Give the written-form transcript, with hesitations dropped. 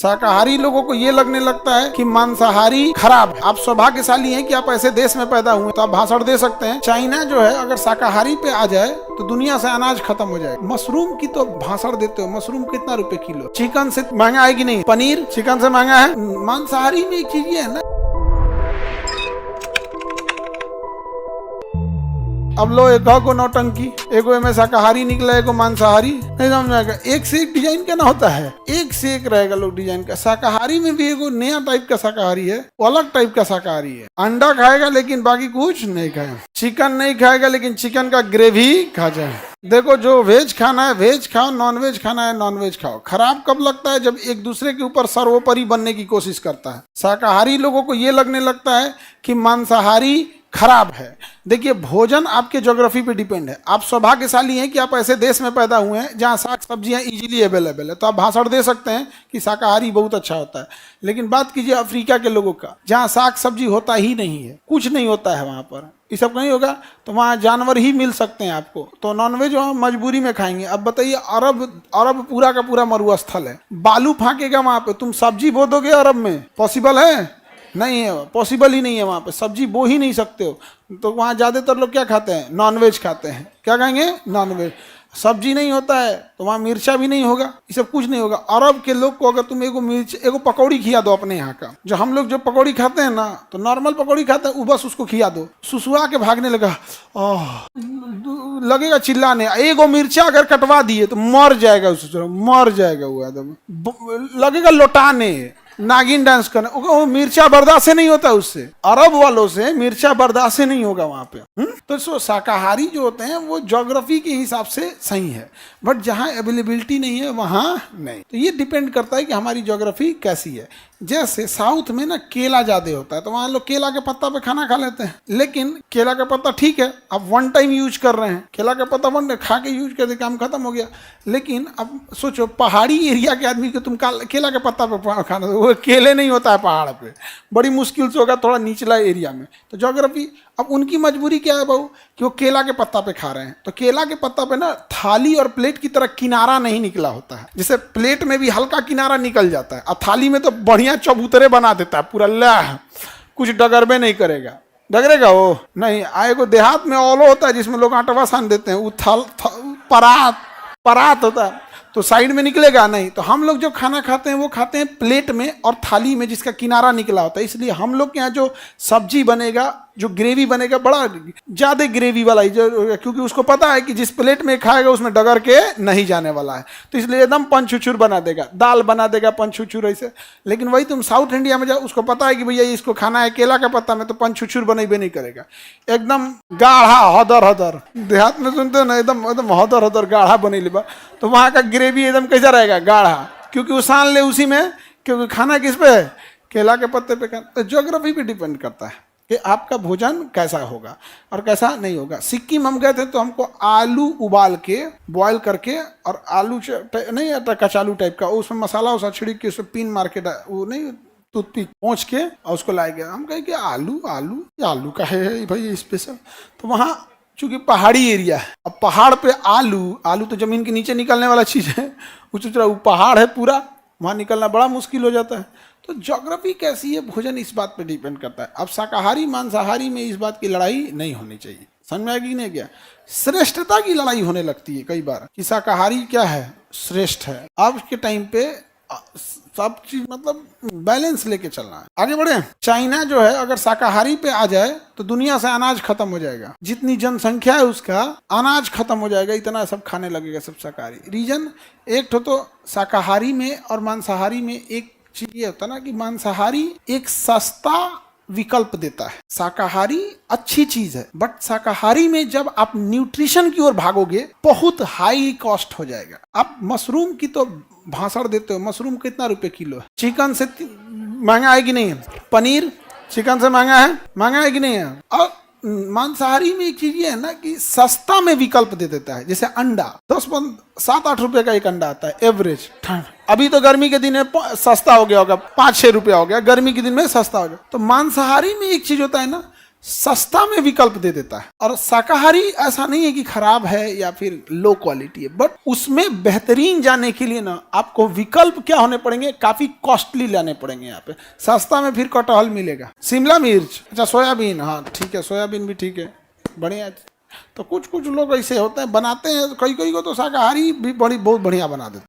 शाकाहारी लोगों को ये लगने लगता है कि मांसाहारी खराब है। आप सौभाग्यशाली हैं कि आप ऐसे देश में पैदा हुए तो आप भाषण दे सकते हैं। चाइना जो है अगर शाकाहारी पे आ जाए तो दुनिया से अनाज खत्म हो जाएगा। मशरूम की तो भाषण देते हो, मशरूम कितना रुपए किलो? चिकन से महंगा है कि नहीं? पनीर चिकन से महंगा है। मांसाहारी में एक चीज ये है ना, अब लो एक को नौटंकी, एगो में शाकाहारी निकला, एगो मांसाहारी, नहीं समझ में आएगा। एक से एक डिजाइन का ना होता है, एक से एक रहेगा लोग डिजाइन का। शाकाहारी में भी एगो नया टाइप का शाकाहारी है, वो अलग टाइप का शाकाहारी है। अंडा खाएगा लेकिन बाकी कुछ नहीं खाएगा। चिकन नहीं खाएगा लेकिन चिकन का ग्रेवी खा जाए। देखो, जो वेज खाना है वेज खाओ, नॉन वेज खाना है नॉन वेज खाओ। खराब कब लगता है? जब एक दूसरे के ऊपर सर्वोपरि बनने की कोशिश करता है। शाकाहारी लोगों को ये लगने लगता है कि मांसाहारी खराब है। देखिए, भोजन आपके ज्योग्राफी पे डिपेंड है। आप सौभाग्यशाली हैं कि आप ऐसे देश में पैदा हुए हैं जहाँ साग सब्जियाँ इजीली अवेलेबल है, तो आप भाषण दे सकते हैं कि शाकाहारी बहुत अच्छा होता है। लेकिन बात कीजिए अफ्रीका के लोगों का, जहाँ साग सब्जी होता ही नहीं है, कुछ नहीं होता है वहाँ पर, ये सब नहीं होगा, तो वहाँ जानवर ही मिल सकते हैं आपको, तो नॉनवेज वहाँ मजबूरी में खाएंगे। अब बताइए, अरब पूरा का पूरा मरुस्थल है, बालू फाँकेगा वहाँ पे, तुम सब्जी बो दोगे अरब में? पॉसिबल है? नहीं है, पॉसिबल ही नहीं है। वहाँ पे सब्जी बो ही नहीं सकते हो। तो वहाँ ज़्यादातर लोग क्या खाते हैं? नॉनवेज खाते हैं। क्या खाएंगे? नॉनवेज। सब्जी नहीं होता है तो वहाँ मिर्चा भी नहीं होगा, ये सब कुछ नहीं होगा। अरब के लोग को अगर तुम एगो पकौड़ी खिला दो अपने यहाँ का, जो हम लोग जो पकौड़ी खाते हैं ना, तो नॉर्मल पकौड़ी खाते हैं, वो बस उसको खिला दो, सुसुआ के भागने लगा, लगेगा चिल्लाने। एगो मिर्चा अगर कटवा दिए तो मर जाएगा, मर जाएगा वो एकदम, लगेगा लौटाने, नागिन डांस करना। वो मिर्चा बर्दाश्त नहीं होता उससे, अरब वालों से मिर्चा बर्दाश्त नहीं होगा वहां पे। तो शाकाहारी जो होते हैं वो ज्योग्राफी के हिसाब से सही है, बट जहाँ अवेलेबिलिटी नहीं है वहाँ नहीं। तो ये डिपेंड करता है कि हमारी ज्योग्राफी कैसी है। जैसे साउथ में ना केला ज्यादा होता है, तो वहाँ लोग केला के पत्ता पे खाना खा लेते हैं। लेकिन केला का पत्ता ठीक है, आप वन टाइम यूज कर रहे हैं, केला का पत्ता वन खा के यूज कर दे, काम खत्म हो गया। लेकिन अब सोचो, पहाड़ी एरिया के आदमी को तुम केला के पत्ता पे खाना, वो केले नहीं होता है पहाड़ पे, बड़ी मुश्किल से होगा थोड़ा निचला एरिया में। तो ज्योग्राफी, अब उनकी मजबूरी क्या है बहू, कि वो केला के पत्ता पे खा रहे हैं। तो केला के पत्ता पे ना थाली और प्लेट की तरह किनारा नहीं निकला होता है। जैसे प्लेट में भी हल्का किनारा निकल जाता है, और थाली में तो बढ़िया चबूतरे बना देता है पूरा, लाह कुछ डगरबे नहीं करेगा। डगरेगा वो नहीं। आएगो देहात में औलो होता है जिसमें लोग आटवा सान देते हैं, वो परात होता है, तो साइड में निकलेगा नहीं। तो हम लोग जो खाना खाते हैं वो खाते हैं प्लेट में और थाली में जिसका किनारा निकला होता है। इसलिए हम लोग के यहाँ जो सब्जी बनेगा, जो ग्रेवी बनेगा, बड़ा ज़्यादा ग्रेवी वाला ही, जो क्योंकि उसको पता है कि जिस प्लेट में खाएगा उसमें डगर के नहीं जाने वाला है, तो इसलिए एकदम पंचुचुर बना देगा, दाल बना देगा पंचुचुर ऐसे। लेकिन वही तुम साउथ इंडिया में जाओ, उसको पता है कि भैया इसको खाना है केला का पत्ता में, तो पंचुचुर बनेबे नहीं करेगा, एकदम गाढ़ा हदर हदर। देहात में सुनते हो ना, एकदम एकदम हदर हदर गाढ़ा बने लेबा, तो वहाँ का ग्रेवी एकदम कैसा रहेगा? गाढ़ा, क्योंकि वो सान ले उसी में, क्योंकि खाना किस पे है? केला के पत्ते पे। तो ज्योग्राफी पे डिपेंड करता है कि आपका भोजन कैसा होगा और कैसा नहीं होगा। सिक्किम हम गए थे तो हमको आलू उबाल के बॉयल करके, और आलू नहीं आता कचालू टाइप का, उसमें मसाला उसा छिड़क के उसमें पिन मार के, वो नहीं टूथपिक पहुँच के, और उसको लाए गया। हम कहे कि आलू का है भाई स्पेशल। तो वहाँ चूंकि पहाड़ी एरिया है, अब पहाड़ पे आलू तो जमीन के नीचे निकलने वाला चीज़ है, वो पहाड़ है पूरा, वहाँ निकलना बड़ा मुश्किल हो जाता है। तो ज्योग्राफी कैसी है, भोजन इस बात पे डिपेंड करता है। अब शाकाहारी मांसाहारी में इस बात की लड़ाई नहीं होनी चाहिए, समझ में आएगी नहीं? क्या श्रेष्ठता की लड़ाई होने लगती है कई बार कि शाकाहारी क्या है, श्रेष्ठ है। अब के टाइम पे सब चीज मतलब बैलेंस लेके चलना है, आगे बढ़े। चाइना जो है अगर शाकाहारी पे आ जाए तो दुनिया से अनाज खत्म हो जाएगा, जितनी जनसंख्या है उसका अनाज खत्म हो जाएगा, इतना सब खाने लगेगा सब शाकाहारी। रीजन एक तो शाकाहारी में और मांसाहारी में एक चीज ये होता ना कि मांसाहारी एक सस्ता विकल्प देता है, शाकाहारी अच्छी चीज है, बट शाकाहारी में जब आप न्यूट्रिशन की ओर भागोगे बहुत हाई कॉस्ट हो जाएगा। आप मशरूम की तो भाषण देते हो, मशरूम कितना रुपए किलो है? चिकन से महंगा है कि नहीं है? पनीर चिकन से महंगा है कि नहीं है? और मांसाहारी में एक चीज ये है ना कि सस्ता में विकल्प दे देता है। जैसे अंडा 7-8 रुपए का एक अंडा आता है एवरेज। अभी तो गर्मी के दिन में सस्ता हो गया होगा, 5-6 रुपया हो गया, गर्मी के दिन में सस्ता हो गया। तो मांसाहारी में एक चीज होता है ना सस्ता में विकल्प दे देता है। और शाकाहारी ऐसा नहीं है कि खराब है या फिर लो क्वालिटी है, बट उसमें बेहतरीन जाने के लिए ना आपको विकल्प क्या होने पड़ेंगे, काफी कॉस्टली लाने पड़ेंगे। यहाँ पे सस्ता में फिर कटहल मिलेगा, शिमला मिर्च, अच्छा सोयाबीन, हाँ ठीक है सोयाबीन भी ठीक है, बढ़िया। तो कुछ कुछ लोग ऐसे होते हैं बनाते हैं, कई कई को तो शाकाहारी भी बहुत बढ़िया बना देते हैं।